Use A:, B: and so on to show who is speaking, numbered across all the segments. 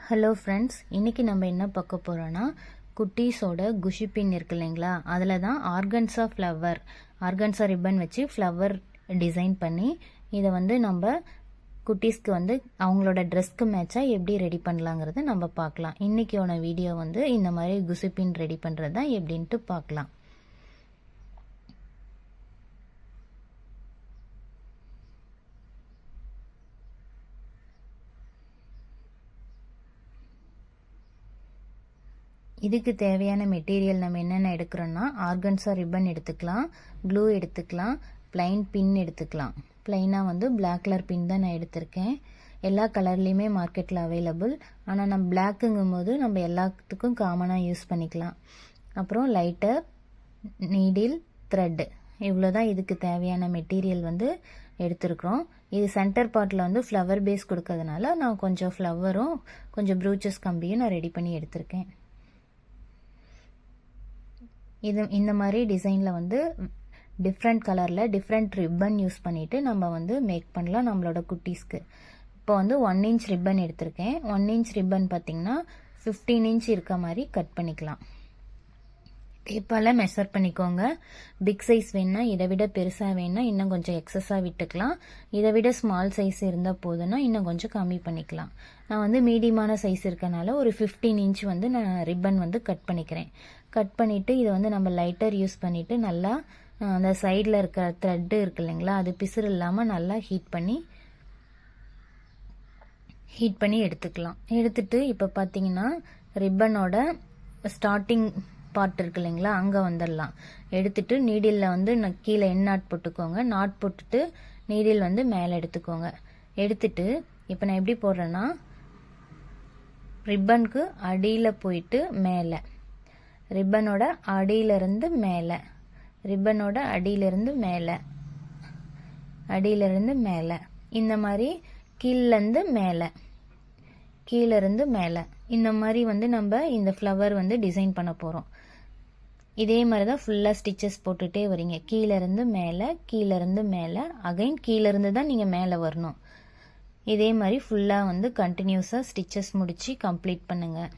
A: Hello friends, இன்றைக்கி நம்ம என்ன பார்க்க போகிறோன்னா குட்டீஸோட குஷி பின் இருக்கு இல்லைங்களா, அதில் தான் ஆர்கன்ஸா ரிப்பன் வச்சு ஃப்ளவர் டிசைன் பண்ணி இதை வந்து நம்ம குட்டீஸ்க்கு வந்து அவங்களோட ட்ரெஸ்க்கு மேட்சாக எப்படி ரெடி பண்ணலாங்கிறத நம்ம பார்க்கலாம். இன்றைக்கியோட வீடியோ வந்து இந்த மாதிரி குஷி பின் ரெடி பண்ணுறது தான் எப்படின்ட்டு பார்க்கலாம். இதுக்கு தேவையான மெட்டீரியல் நம்ம என்னென்ன எடுக்கிறோன்னா, ஆர்கன்ஸா ரிப்பன் எடுத்துக்கலாம், க்ளூ எடுத்துக்கலாம், பிளைன் பின் எடுத்துக்கலாம். பிளைனாக வந்து பிளாக் கலர் பின் தான் நான் எடுத்திருக்கேன். எல்லா கலர்லேயுமே மார்க்கெட்டில் அவைலபிள். ஆனால் நம்ம பிளாக்குங்கும் போது நம்ம எல்லாத்துக்கும் காமனாக யூஸ் பண்ணிக்கலாம். அப்புறம் லைட்டர், நீடில், த்ரெட்டு, இவ்வளோ தான் இதுக்கு தேவையான மெட்டீரியல் வந்து எடுத்துருக்குறோம். இது சென்டர் பார்ட்டில் வந்து ஃப்ளவர் பேஸ் கொடுக்கறதுனால நான் கொஞ்சம் ஃப்ளவரும் கொஞ்சம் ப்ரூச்சஸ் கம்பியும் நான் ரெடி பண்ணி எடுத்திருக்கேன். இந்த மாதிரி டிசைனில் வந்து டிஃப்ரெண்ட் கலரில் டிஃப்ரெண்ட் ரிப்பன் யூஸ் பண்ணிவிட்டு நம்ம வந்து மேக் பண்ணலாம் நம்மளோட குட்டீஸ்க்கு. இப்போ வந்து 1 இன்ச் ரிப்பன் எடுத்திருக்கேன். 1 இன்ச் ரிப்பன் பார்த்திங்கன்னா 15 இன்ச் இருக்க மாதிரி கட் பண்ணிக்கலாம். டேப்பால் மெஷர் பண்ணிக்கோங்க. பிக் சைஸ் வேணுன்னா, இதை விட பெருசாக வேணுன்னா இன்னும் கொஞ்சம் எக்ஸஸாக விட்டுக்கலாம். இதை விட ஸ்மால் சைஸ் இருந்தால் போதுன்னா இன்னும் கொஞ்சம் கம்மி பண்ணிக்கலாம். நான் வந்து மீடியமான சைஸ் இருக்கனால ஒரு 15 இன்ச் வந்து நான் ரிப்பன் வந்து கட் பண்ணிக்கிறேன். கட் பண்ணிவிட்டு இதை வந்து நம்ம லைட்டர் யூஸ் பண்ணிவிட்டு நல்லா அந்த சைடில் இருக்க த்ரெட்டு இருக்கு இல்லைங்களா, அது பிசுறு இல்லாமல் நல்லா ஹீட் பண்ணி எடுத்துக்கலாம். எடுத்துட்டு இப்போ பார்த்தீங்கன்னா ரிப்பனோட ஸ்டார்டிங் பார்ட் இருக்கு இல்லைங்களா, அங்கே வந்துடலாம். எடுத்துட்டு நீடிலில் வந்து கீழே நாட் போட்டுக்கோங்க. நாட் போட்டுட்டு நீடில் வந்து மேலே எடுத்துக்கோங்க. எடுத்துட்டு இப்போ நான் எப்படி போடுறேன்னா, ரிப்பனுக்கு அடியில் போயிட்டு மேலே, ரிப்பனோட அடியிலிருந்து மேலே, ரிப்பனோட அடியிலிருந்து மேலே, அடியிலிருந்து மேலே, இந்த மாதிரி கீழேருந்து மேலே, கீழேருந்து மேலே, இந்த மாதிரி வந்து நம்ம இந்த ஃப்ளவர் வந்து டிசைன் பண்ண போகிறோம். இதே மாதிரி தான் ஃபுல்லாக ஸ்டிச்சஸ் போட்டுகிட்டே வரீங்க. கீழேருந்து மேலே, கீழேருந்து மேலே, அகைன் கீழேருந்து தான் நீங்கள் மேலே வரணும். இதே மாதிரி ஃபுல்லாக வந்து கண்டினியூஸாக ஸ்டிச்சஸ் முடித்து கம்ப்ளீட் பண்ணுங்கள்.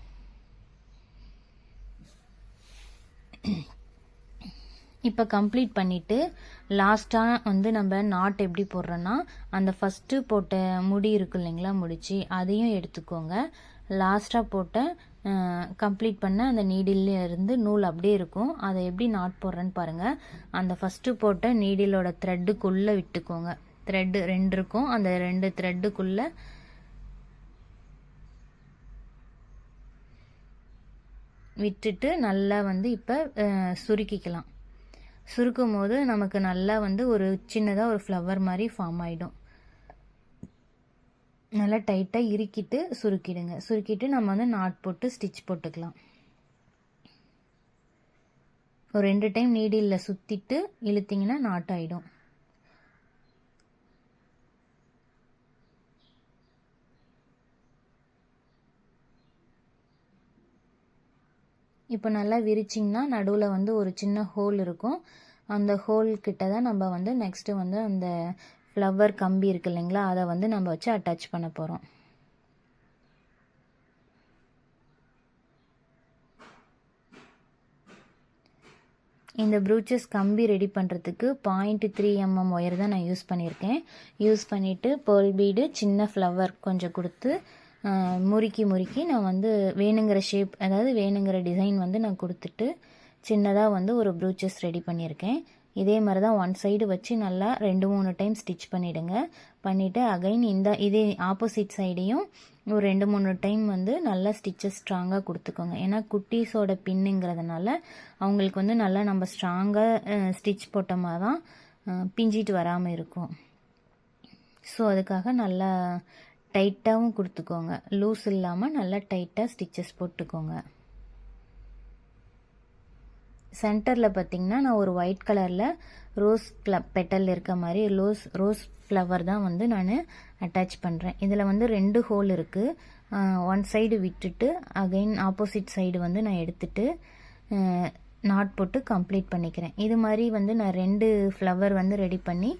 A: இப்போ கம்ப்ளீட் பண்ணிவிட்டு லாஸ்ட்டாக வந்து நம்ம நாட் எப்படி போடுறோன்னா, அந்த ஃபஸ்ட்டு போட்ட முடி இருக்கு இல்லைங்களா, முடிச்சு அதையும் எடுத்துக்கோங்க. லாஸ்ட்டாக போட்ட கம்ப்ளீட் பண்ண அந்த நீடில் இருந்து நூல் அப்படியே இருக்கும். அதை எப்படி நாட் போடுறேன்னு பாருங்கள். அந்த ஃபஸ்ட்டு போட்ட நீடிலோட த்ரெட்டுக்குள்ளே விட்டுக்கோங்க. த்ரெட்டு 2 இருக்கும், அந்த 2 த்ரெட்டுக்குள்ளே விட்டுட்டு நல்லா வந்து இப்போ சுருக்கிக்கலாம். சுருக்கும் போது நமக்கு நல்லா வந்து ஒரு சின்னதாக ஒரு ஃப்ளவர் மாதிரி ஃபார்ம் ஆகிடும். நல்லா டைட்டாக இறுக்கிட்டு சுருக்கிடுங்க. சுருக்கிட்டு நம்ம வந்து நாட் போட்டு ஸ்டிச் போட்டுக்கலாம். ஒரு 2 டைம் நீடிலில் சுற்றிட்டு இழுத்திங்கன்னா நாட் ஆகிடும். இப்போ நல்லா விரிச்சிங்கன்னா நடுவில் வந்து ஒரு சின்ன ஹோல் இருக்கும். அந்த ஹோல் கிட்ட தான் நம்ம வந்து நெக்ஸ்ட்டு வந்து அந்த ஃப்ளவர் கம்பி இருக்கு இல்லைங்களா, அதை வந்து நம்ம வச்சு அட்டாச் பண்ண போகிறோம். இந்த ப்ரூச்சஸ் கம்பி ரெடி பண்ணுறதுக்கு 0.3 mm ஒயர் தான் நான் யூஸ் பண்ணியிருக்கேன். யூஸ் பண்ணிவிட்டு பேர்ல் பீடு, சின்ன ஃப்ளவர் கொஞ்சம் கொடுத்து முறுக்கி நான் வந்து வேணுங்கிற ஷேப், அதாவது வேணுங்கிற டிசைன் வந்து நான் கொடுத்துட்டு சின்னதாக வந்து ஒரு ப்ரூச்சஸ் ரெடி பண்ணியிருக்கேன். இதே மாதிரி தான் 1 சைடு வச்சு நல்லா 2-3 டைம் ஸ்டிச் பண்ணிவிடுங்க. பண்ணிவிட்டு அகைன் இதே ஆப்போசிட் சைடையும் ஒரு 2-3 டைம் வந்து நல்லா ஸ்டிச்சஸ் ஸ்ட்ராங்காக கொடுத்துக்கோங்க. ஏன்னா குட்டீஸோட பின்னுங்கிறதுனால அவங்களுக்கு வந்து நல்லா நம்ம ஸ்ட்ராங்காக ஸ்டிச் போட்ட மாதிரி தான் பிஞ்சிட்டு வராமல் இருக்கும். ஸோ அதுக்காக நல்லா டைட்டாகவும் கொடுத்துக்கோங்க. லூஸ் இல்லாமல் நல்லா டைட்டாக ஸ்டிச்சஸ் போட்டுக்கோங்க. சென்டரில் பார்த்திங்கன்னா நான் ஒரு ஒயிட் கலரில் ரோஸ் பெட்டல் இருக்க மாதிரி ரோஸ் ஃப்ளவர் தான் வந்து நான் அட்டாச் பண்ணுறேன். இதில் வந்து 2 ஹோல் இருக்குது. 1 சைடு விட்டுட்டு அகைன் ஆப்போசிட் சைடு வந்து நான் எடுத்துட்டு நாட் போட்டு கம்ப்ளீட் பண்ணிக்கிறேன். இது மாதிரி வந்து நான் 2 ஃப்ளவர் வந்து ரெடி பண்ணி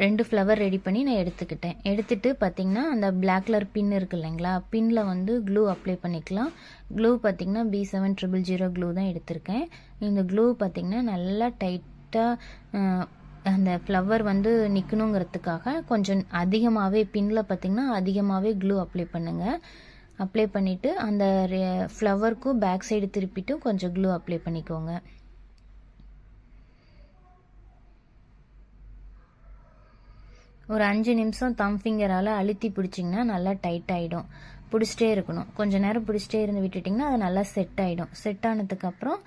A: 2 ஃப்ளவர் ரெடி பண்ணி நான் எடுத்துக்கிட்டேன். எடுத்துட்டு பார்த்திங்கன்னா அந்த பிளாக் கலர் பின் இருக்குது இல்லைங்களா, பின்னில் வந்து க்ளூ அப்ளை பண்ணிக்கலாம். க்ளூ பார்த்திங்கன்னா B7000 க்ளூ தான் எடுத்திருக்கேன். இந்த க்ளூ பார்த்திங்கன்னா நல்லா டைட்டாக அந்த ஃப்ளவர் வந்து நிற்கணுங்கிறதுக்காக கொஞ்சம் அதிகமாகவே பின்னில் பார்த்திங்கன்னா அதிகமாகவே க்ளூ அப்ளை பண்ணுங்கள். அப்ளை பண்ணிவிட்டு அந்த ஃப்ளவருக்கும் பேக் சைடு திருப்பிட்டு கொஞ்சம் க்ளூ அப்ளை பண்ணிக்கோங்க. ஒரு 5 நிமிஷம் தம் ஃபிங்கரால் அழுத்தி பிடிச்சிங்கன்னா நல்லா டைட் ஆகிடும். பிடிச்சிட்டே இருக்கணும். கொஞ்சம் நேரம் பிடிச்சிட்டே இருந்து விட்டுட்டிங்கன்னா அது நல்லா செட் ஆகிடும். செட் ஆனதுக்கப்புறம்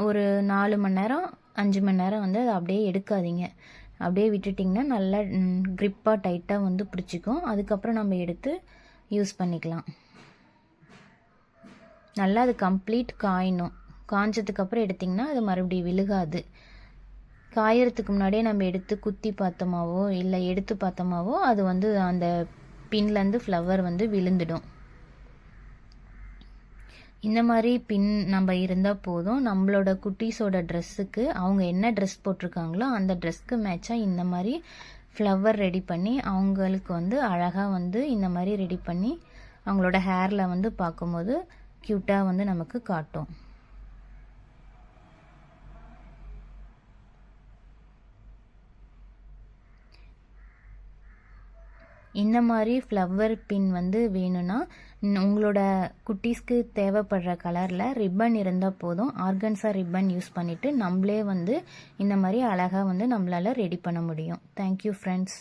A: ஒரு 4 மணி நேரம் 5 மணி நேரம் வந்து அதை அப்படியே எடுக்காதீங்க. அப்படியே விட்டுட்டிங்கன்னா நல்லா க்ரிப்பாக டைட்டாக வந்து பிடிச்சிக்கும். அதுக்கப்புறம் நம்ம எடுத்து யூஸ் பண்ணிக்கலாம். நல்லா அது கம்ப்ளீட் காயணும். காஞ்சதுக்கப்புறம் எடுத்திங்கன்னா அது மறுபடியும் விழுகாது. காயறதுக்கு முன்னாடியே நம்ம எடுத்து குத்தி பார்த்தோமாவோ இல்லை எடுத்து பார்த்தோமாவோ அது வந்து அந்த பின்லேருந்து ஃப்ளவர் வந்து விழுந்துடும். இந்த மாதிரி பின் நம்ம இருந்தால் போதும். நம்மளோட குட்டீஸோட ட்ரெஸ்ஸுக்கு அவங்க என்ன ட்ரெஸ் போட்டிருக்காங்களோ அந்த ட்ரெஸ்க்கு மேட்சாக இந்த மாதிரி ஃப்ளவர் ரெடி பண்ணி அவங்களுக்கு வந்து அழகாக வந்து இந்த மாதிரி ரெடி பண்ணி அவங்களோட ஹேரில் வந்து பார்க்கும்போது க்யூட்டாக வந்து நமக்கு காட்டும். இந்த மாதிரி ஃப்ளவர் பின் வந்து வேணும்னா உங்களோட குட்டீஸ்க்கு தேவைப்படுற கலரில் ரிப்பன் இருந்தால் போதும். ஆர்கன்ஸா ரிப்பன் யூஸ் பண்ணிவிட்டு நம்மளே வந்து இந்த மாதிரி அழகாக வந்து நம்மளால் ரெடி பண்ண முடியும். Thank you friends.